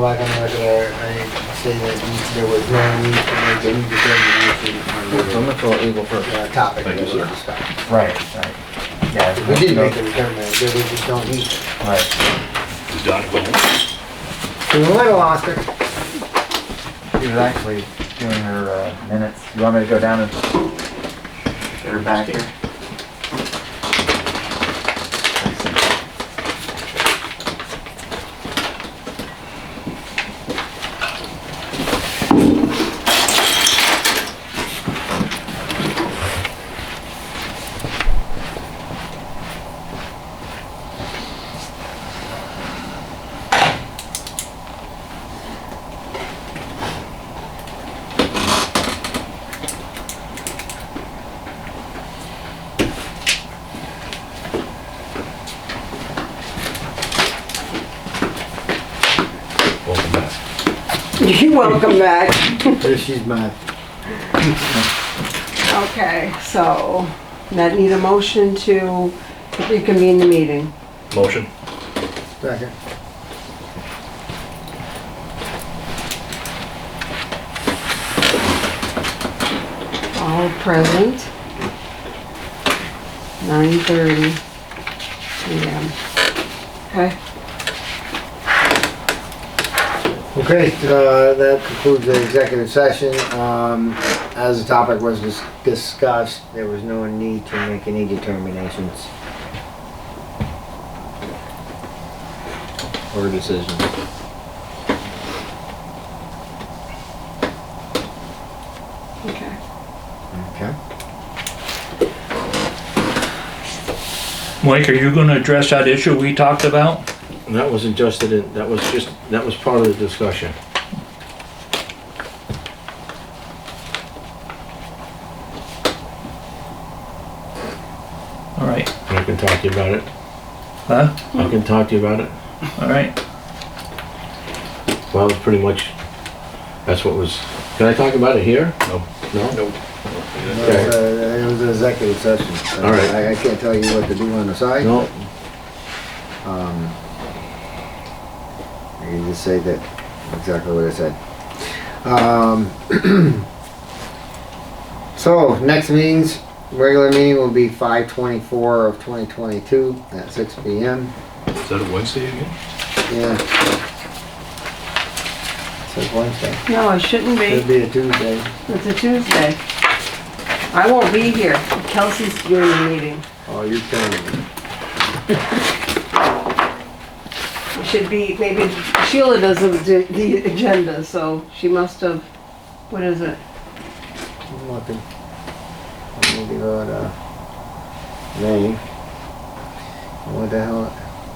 back on the record, I say that there was no need to make any determination on So the let's go legal first. topic that Thank you, we sir. discussed. Right. Yeah. We did make a determination, we just don't need to. Right. Is Donna going? So we might have lost her. She was actually doing her minutes. You want me to go down and get her back here? Welcome back. You're welcome back. There she's mad. Okay, so that need a motion to reconvene the meeting. Motion. Second. All present. 9:30 a.m. Okay, Okay, that concludes the executive session. As the topic was discussed, there was no need to make any determinations or decisions. okay. Okay. Mike, are you gonna address that issue we talked about? That was adjusted in, that was part of the discussion. All right, I can talk to you about it. huh? I can talk to you about it. All right. Well, it's pretty much, that's what was, can I talk about it here? No. No? Nope. It was an executive session. All right. I can't tell you what to do on the side. No, I can just say that, exactly what I said. So, next meetings, regular meeting will be 5/24 of 2022 at 6 p.m. Is that a Wednesday again? Yeah. Says Wednesday. No, it shouldn't It'll be. be a Tuesday. It's a Tuesday. I won't be here. Kelsey's doing the meeting. Oh, you're telling me. It should be, maybe Sheila does the agenda, so she must have, what is it? I'm looking. Maybe about, May. What the hell?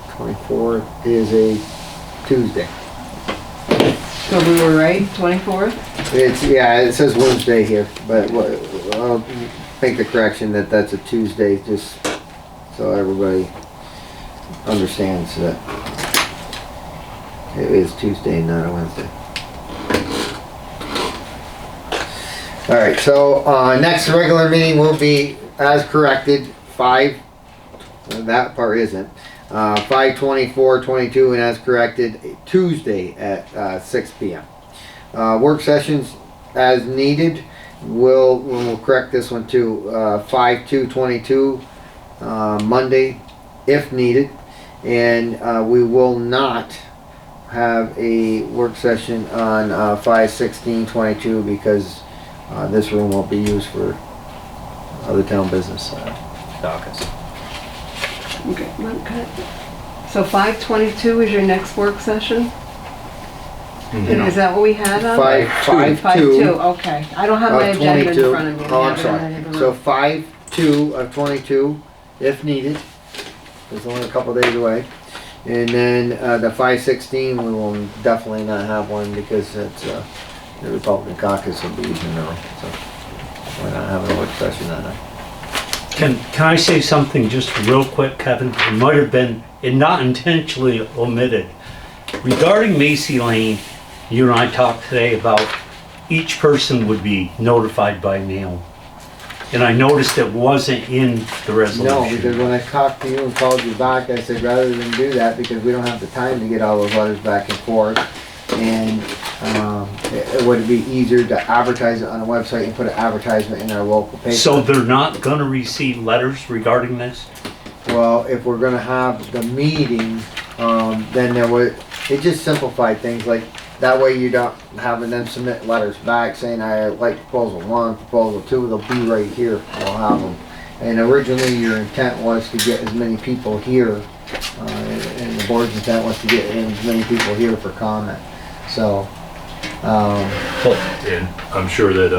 24th is a Tuesday. So we were right, 24th? It's, yeah, it says Wednesday here, but I'll make the correction that that's a Tuesday, just so everybody understands that it is Tuesday, not a Wednesday. Alright, so, next regular meeting will be, as corrected, that part isn't, 5/24/22, and as corrected, Tuesday at 6 p.m. Work sessions as needed, we'll correct this one too, 5/2/22, Monday, if needed, and we will not have a work session on 5/16/22 because this room won't be used for other town business dockets. Okay. So 5/22 is your next work session? No. Is that what we had on? 5/2 5/2, okay. I don't have my of agenda 22. in front of me. Oh, I'm Yeah, sorry. So 5/2 of 22, if needed. It's only a couple days away. And then the 5/16, we will definitely not have one because it's the Republican caucus will be using the room. So we're not having a work session that night. Can I say something just real quick, Kevin? It might have been not intentionally omitted. Regarding Macy Lane, you and I talked today about each person would be notified by mail. And I noticed it wasn't in the resolution. No, because when I talked to you and called you back, I said rather than do that, because we don't have the time to get all those letters back and forth, And it would be easier to advertise it on the website and put an advertisement in our local paper. So they're not gonna receive letters regarding this? Well, if we're gonna have the meeting, then it just simplified things, like, that way you don't having them submit letters back saying, I like proposal 1, proposal 2, they'll be right here, we'll have them. And originally your intent was to get as many people here, and the board's intent was to get as many people here for comment, so. And I'm sure that,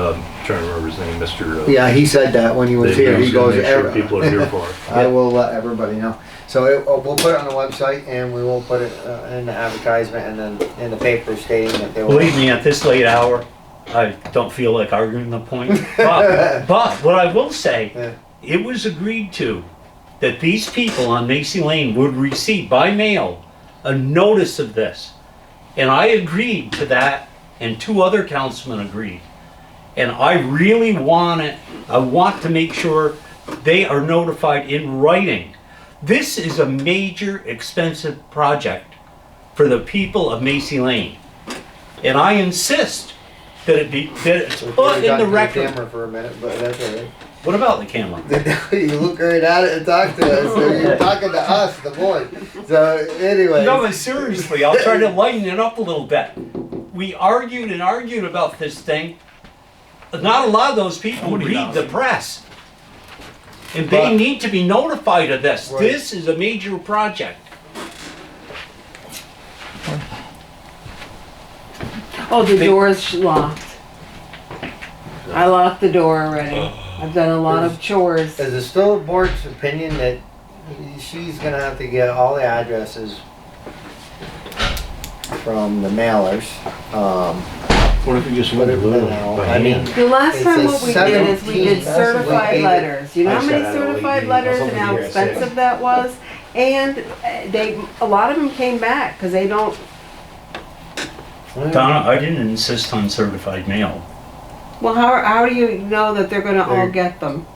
trying to remember his name, Mr. Yeah, he said that when he was that here, he was gonna goes, make sure people are here for it. I will let everybody know. So we'll put it on the website and we will put it in the advertisement and then in the paper stating that they will. Believe me, at this late hour, I don't feel like arguing the point. But what I will say, Yeah. it was agreed to that these people on Macy Lane would receive by mail a notice of this. And I agreed to that, and 2 other councilmen agreed. And I really I want to make sure they are notified in writing. This is a major, expensive project for the people of Macy Lane. And I insist that it's put in the record. Camera for a minute, but that's all right. What about the camera? You look right at it and talk to us. So you're talking to us, the board. So anyway. No, but seriously, I'll try to lighten it up a little bit. We argued and argued about this thing. Not a lot of those people read the press. And they But- need to be notified of this. Right. This is a major project. Oh, the door's locked. I locked the door already. I've done a lot of chores. Is it still the board's opinion that she's gonna have to get all the addresses from the mailers? What if you just But went it, to you know, I mean, The last It's time a what we did is we did 17th. certified We- letters. You know I how said many I don't certified like letters these. and how I'll be here at expensive that was? And a lot of them came back because they don't, Donna, I didn't insist on certified mail. well, how do you know that they're gonna all They're- get them?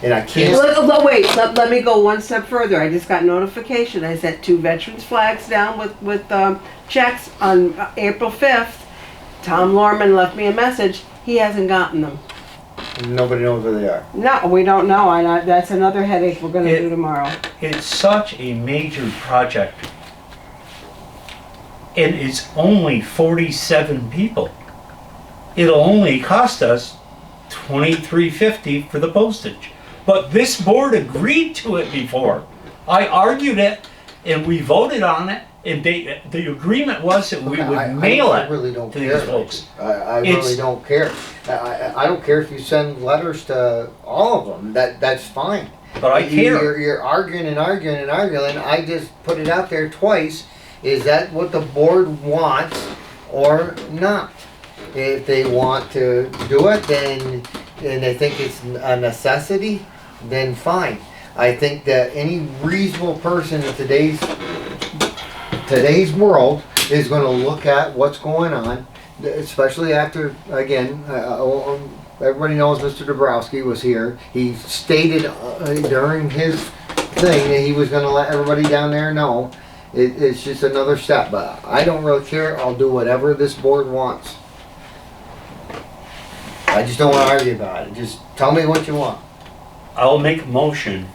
and I can't. Wait, let me go one step further. I just got notification. I sent 2 veterans flags down with checks on April 5th. Tom Lorman left me a message. He hasn't gotten them. Nobody knows where they are. No, we don't know. That's another headache we're gonna do tomorrow. It's such a major project. And it's only 47 people. It'll only cost us $23.50 for the postage. But this board agreed to it before. I argued it and we voted on it, and the agreement was that we would mail I it really don't to care. these folks. I It's- really don't care. I don't care if you send letters to all of them. That's fine. But I care. You're arguing and arguing and arguing. I just put it out there twice. Is that what the board wants or not? If they want to do it, then and they think it's a necessity, then fine. I think that any reasonable person in today's world is going to look at what's going on, especially after, again, everybody knows Mr. Dabrowski was here. He stated during his thing that he was going to let everybody down there know. It's just another step, but I don't really care. I'll do whatever this board wants. I just don't want to argue about it. Just tell me what you want. I'll make a motion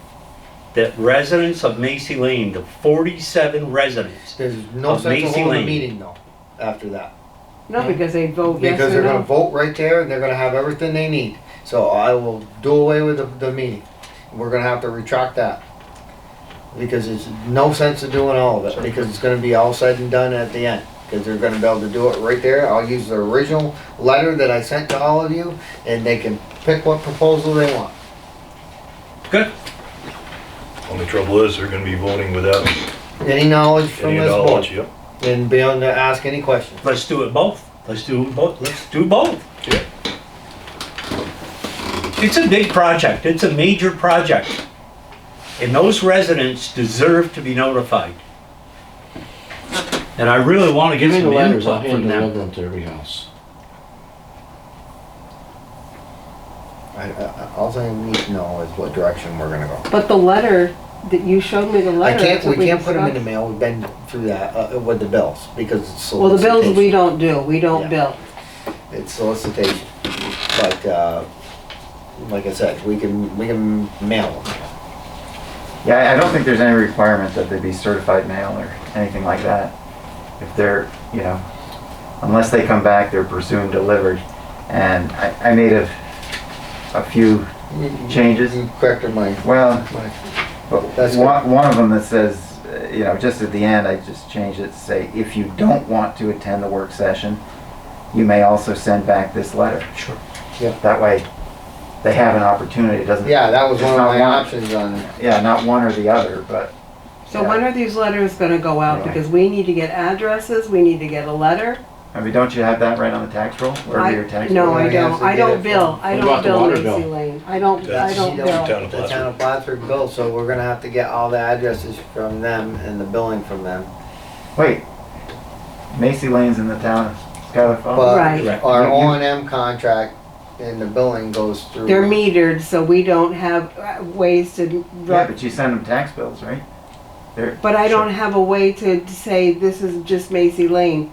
that residents of Macy Lane, the 47 residents, There's no Of sense in Macy holding a Lane. meeting though, after that. No, because they vote yes Because or they're gonna no. vote right there and they're gonna have everything they need. So I will do away with the meeting. We're gonna have to retract that. Because there's no sense of doing all of it, because it's gonna be all said and done at the end. Because they're gonna be able to do it right there. I'll use the original letter that I sent to all of you, and they can pick what proposal they want. good. Only trouble is, they're gonna be voting without Any knowledge from any this knowledge, board, yep. and be able to ask any questions. Let's do it both. Let's do both. Let's do both. Yeah. It's a big project. It's a major project. And those residents deserve to be notified. And I really want to Give get me the some letters, I'll input hand from deliver them. them to every house. All I need to know is what direction we're gonna go. But the letter That you showed me the I letter. can't, that's what we can't put them in the discussed. mail, we've been through that, with the bills, because it's Well, the bills we solicitation. don't do, we don't Yeah. bill. It's solicitation, but, like I said, we can mail them. Yeah, I don't think there's any requirement that they be certified mail or anything like that. If they're, you know, unless they come back, they're presumed delivered. And I made a few changes. You corrected my, Well, but That's one of them that says, you know, just at the end, I just changed it to say, if you don't want to attend the work session, you may also send back this letter. Sure. That way, they have an opportunity. It doesn't. yeah, that was it's one of not my options on it. Yeah, not one or the other, but. So yeah. when are these letters gonna go out? Anyway. Because we need to get addresses, we need to get a letter. I mean, don't you have that right on the tax roll? Or your tax No, roll? I We have don't, to I get don't it bill, from- I What don't about the bill water Macy bill? Lane. I don't You Town bill. of The town of Plattsburgh bill, so we're gonna have to get all the addresses from them and the billing from them. Wait, Macy Lane's in the town of Schuyler Falls? But Right. our You- O and M contract and the billing goes through. They're metered, so we don't have ways to, Yeah, but you send them tax bills, right? They're- but I don't have a way to say this is just Macy Lane.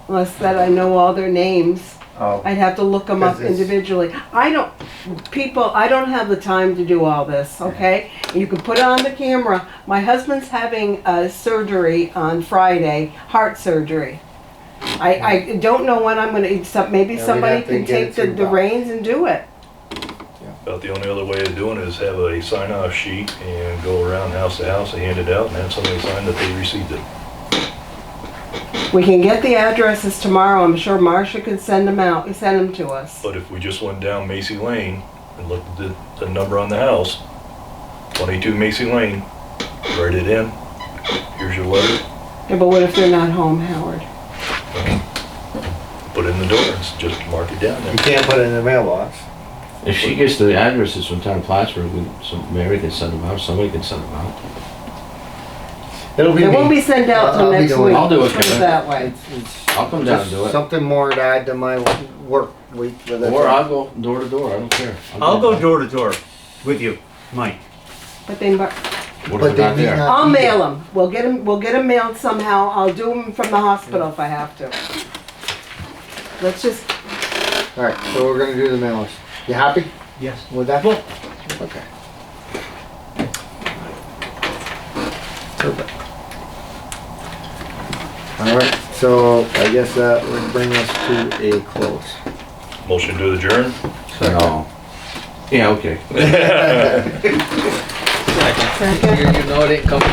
Unless that I know all their names. Oh, I'd have to look them up Because it's- individually. I don't have the time to do all this, okay? You can put it on the camera. My husband's having surgery on Friday, heart surgery. I don't know when I'm gonna, maybe we'd somebody have to can get it take through the Bob. reins and do it. About the only other way of doing it is have a sign-off sheet and go around house to house and hand it out and have somebody sign that they received it. We can get the addresses tomorrow. I'm sure Marcia can send them out, send them to us. But if we just went down Macy Lane and looked at the number on the house, 22 Macy Lane, write it in, here's your letter, Yeah, but what if they're not home, Howard? put it in the door and just mark it down there. You can't put it in the mailbox. If she gets the addresses from town of Plattsburgh, Mary can send them out, somebody can send them out. It'll be It won't me. be sent out till I'll be next doing week. it. I'll do it, Put Kevin. that way. I'll come down and do Just it. something more to add to my work week with it. Or I'll go door to door, I don't care. I'll go door to door with you, Mike. But they, What But if they they're not need there? not- I'll mail them. We'll get them mailed somehow. I'll do them from the hospital if I have to. Let's just, Alright, so we're gonna do the mailers. You happy Yes. with that? Okay. Perfect. Alright, so I guess that would bring us to a close. Motion to adjourn? No. Yeah, okay. second. You know it ain't coming